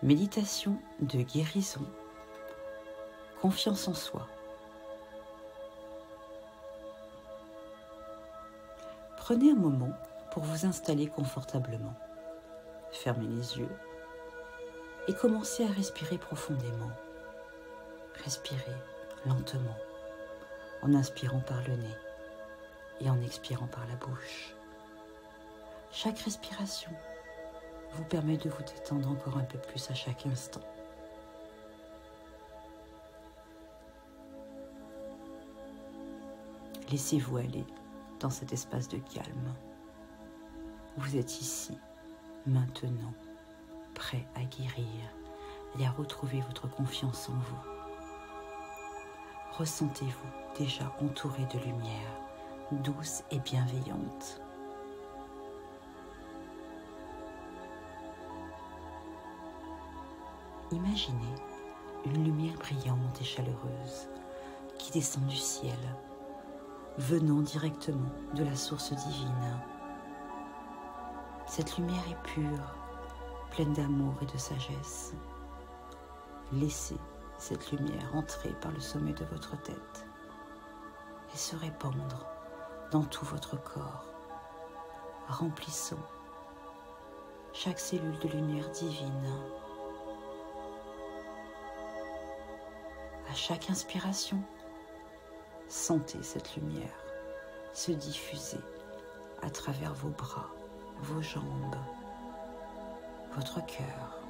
Méditation de guérison, confiance en soi. Prenez un moment pour vous installer confortablement. Fermez les yeux et commencez à respirer profondément. Respirez lentement en inspirant par le nez et en expirant par la bouche. Chaque respiration vous permet de vous détendre encore un peu plus à chaque instant. Laissez-vous aller dans cet espace de calme. Vous êtes ici, maintenant, prêt à guérir et à retrouver votre confiance en vous. Ressentez-vous déjà entouré de lumière, douce et bienveillante. Imaginez une lumière brillante et chaleureuse qui descend du ciel, venant directement de la source divine. Cette lumière est pure, pleine d'amour et de sagesse. Laissez cette lumière entrer par le sommet de votre tête et se répandre dans tout votre corps, remplissant chaque cellule de lumière divine. À chaque inspiration, sentez cette lumière se diffuser à travers vos bras, vos jambes, votre cœur,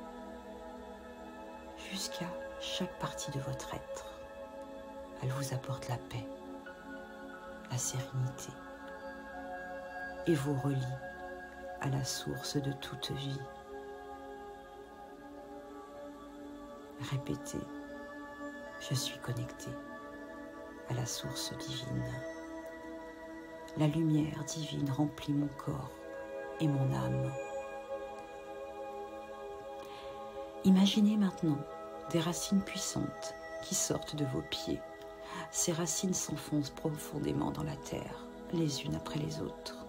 jusqu'à chaque partie de votre être. Elle vous apporte la paix, la sérénité et vous relie à la source de toute vie. Répétez. Je suis connecté à la source divine. La lumière divine remplit mon corps et mon âme. Imaginez maintenant des racines puissantes qui sortent de vos pieds. Ces racines s'enfoncent profondément dans la terre, les unes après les autres.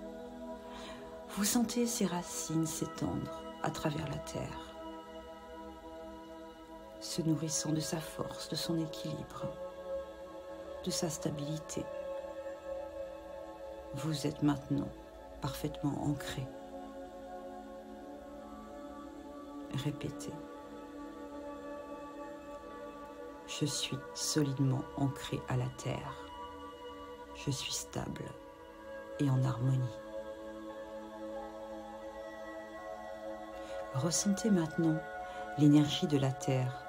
Vous sentez ces racines s'étendre à travers la terre, se nourrissant de sa force, de son équilibre, de sa stabilité. Vous êtes maintenant parfaitement ancré. Répétez. Je suis solidement ancré à la terre. Je suis stable et en harmonie. Ressentez maintenant l'énergie de la terre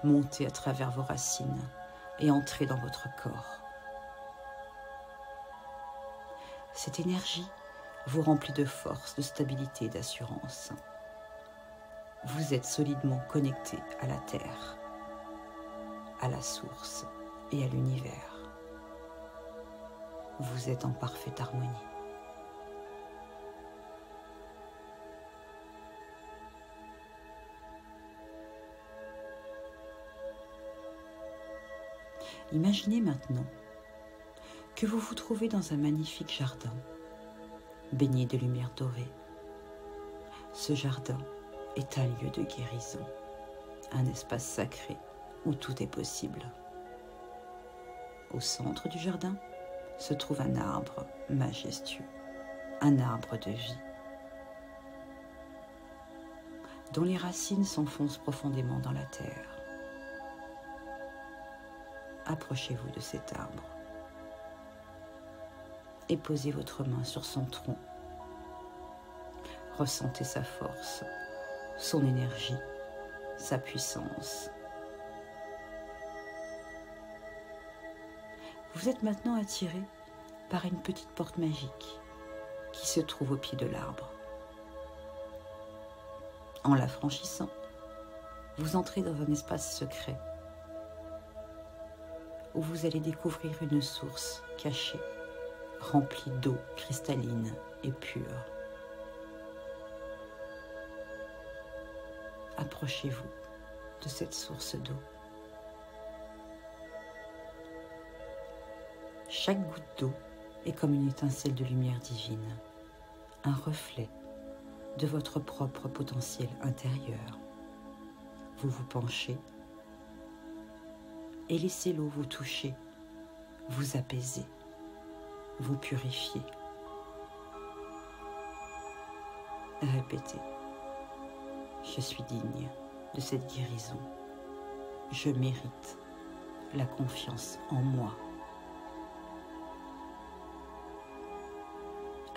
monter à travers vos racines et entrer dans votre corps. Cette énergie vous remplit de force, de stabilité et d'assurance. Vous êtes solidement connecté à la terre, à la source et à l'univers. Vous êtes en parfaite harmonie. Imaginez maintenant que vous vous trouvez dans un magnifique jardin, baigné de lumière dorée. Ce jardin est un lieu de guérison, un espace sacré où tout est possible. Au centre du jardin se trouve un arbre majestueux, un arbre de vie, dont les racines s'enfoncent profondément dans la terre. Approchez-vous de cet arbre et posez votre main sur son tronc. Ressentez sa force, son énergie, sa puissance. Vous êtes maintenant attiré par une petite porte magique qui se trouve au pied de l'arbre. En la franchissant, vous entrez dans un espace secret où vous allez découvrir une source cachée, remplie d'eau cristalline et pure. Approchez-vous de cette source d'eau. Chaque goutte d'eau est comme une étincelle de lumière divine, un reflet de votre propre potentiel intérieur. vous vous penchez et laissez l'eau vous toucher, vous apaiser, vous purifier. Répétez, je suis digne de cette guérison. Je mérite la confiance en moi.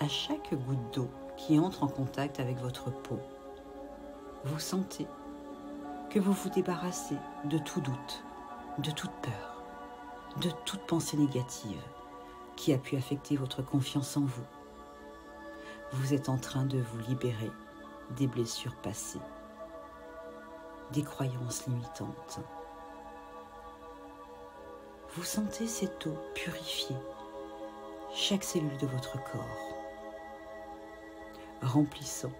À chaque goutte d'eau qui entre en contact avec votre peau, vous sentez que vous vous débarrassez de tout doute, de toute peur, de toute pensée négative qui a pu affecter votre confiance en vous. Vous êtes en train de vous libérer des blessures passées, des croyances limitantes. Vous sentez cette eau purifier chaque cellule de votre corps, remplissant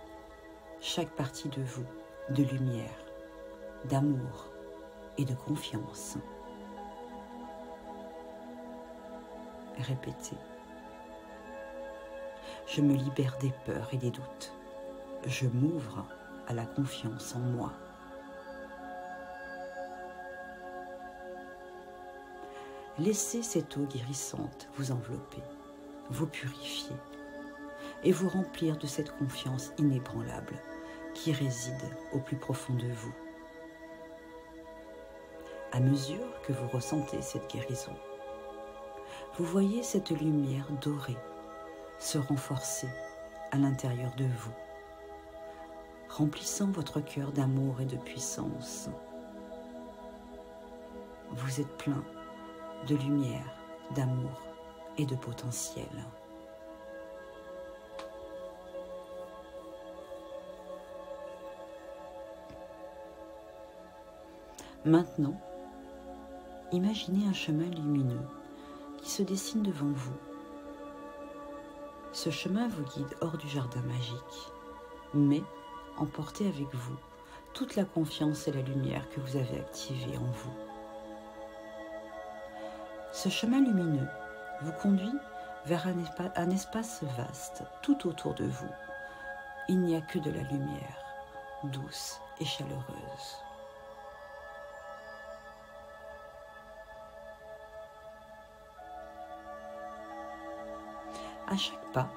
chaque partie de vous de lumière, d'amour et de confiance. Répétez. Je me libère des peurs et des doutes. Je m'ouvre à la confiance en moi. Laissez cette eau guérissante vous envelopper, vous purifier et vous remplir de cette confiance inébranlable qui réside au plus profond de vous. À mesure que vous ressentez cette guérison, vous voyez cette lumière dorée se renforcer à l'intérieur de vous, remplissant votre cœur d'amour et de puissance. Vous êtes plein de lumière, d'amour et de potentiel. Maintenant, imaginez un chemin lumineux qui se dessine devant vous. Ce chemin vous guide hors du jardin magique, mais emportez avec vous toute la confiance et la lumière que vous avez activée en vous. Ce chemin lumineux vous conduit vers un espace vaste tout autour de vous. Il n'y a que de la lumière, douce et chaleureuse. À chaque pas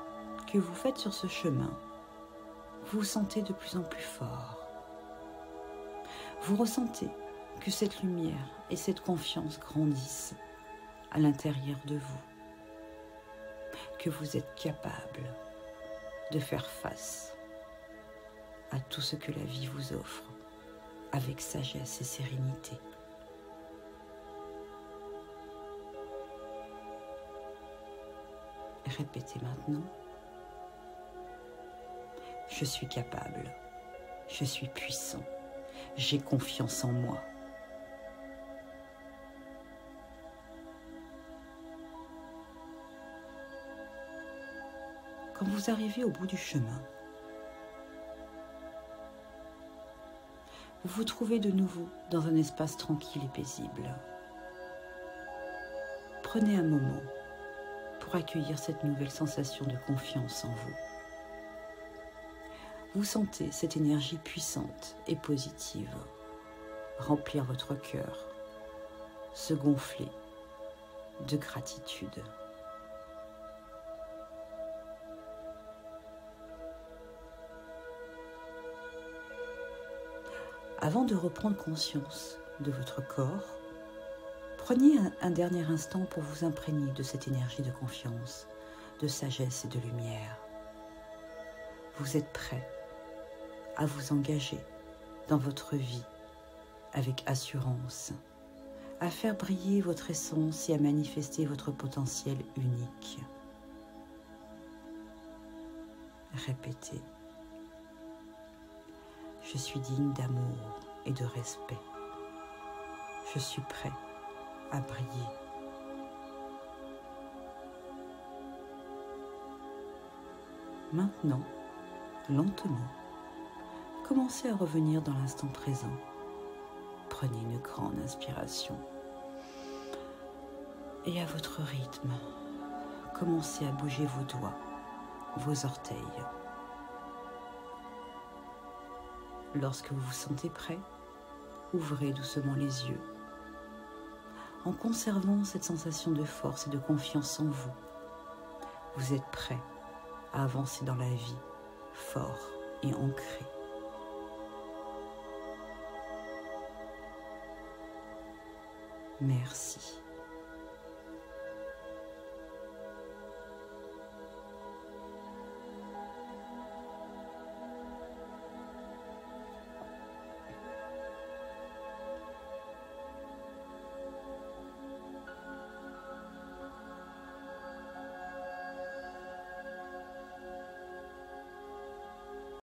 que vous faites sur ce chemin, vous vous sentez de plus en plus fort. Vous ressentez que cette lumière et cette confiance grandissent à l'intérieur de vous, que vous êtes capable de faire face à tout ce que la vie vous offre avec sagesse et sérénité. Répétez maintenant. Je suis capable, je suis puissant, j'ai confiance en moi. Quand vous arrivez au bout du chemin, vous vous trouvez de nouveau dans un espace tranquille et paisible. Prenez un moment pour accueillir cette nouvelle sensation de confiance en vous. Vous sentez cette énergie puissante et positive remplir votre cœur, se gonfler de gratitude. Avant de reprendre conscience de votre corps, prenez un dernier instant pour vous imprégner de cette énergie de confiance, de sagesse et de lumière. Vous êtes prêt à vous engager dans votre vie avec assurance, à faire briller votre essence et à manifester votre potentiel unique. Répétez. Je suis digne d'amour et de respect. Je suis prêt à briller. Maintenant, lentement, commencez à revenir dans l'instant présent. Prenez une grande inspiration. Et à votre rythme, commencez à bouger vos doigts, vos orteils. Lorsque vous vous sentez prêt, ouvrez doucement les yeux. En conservant cette sensation de force et de confiance en vous, vous êtes prêt à avancer dans la vie, fort et ancré. Merci.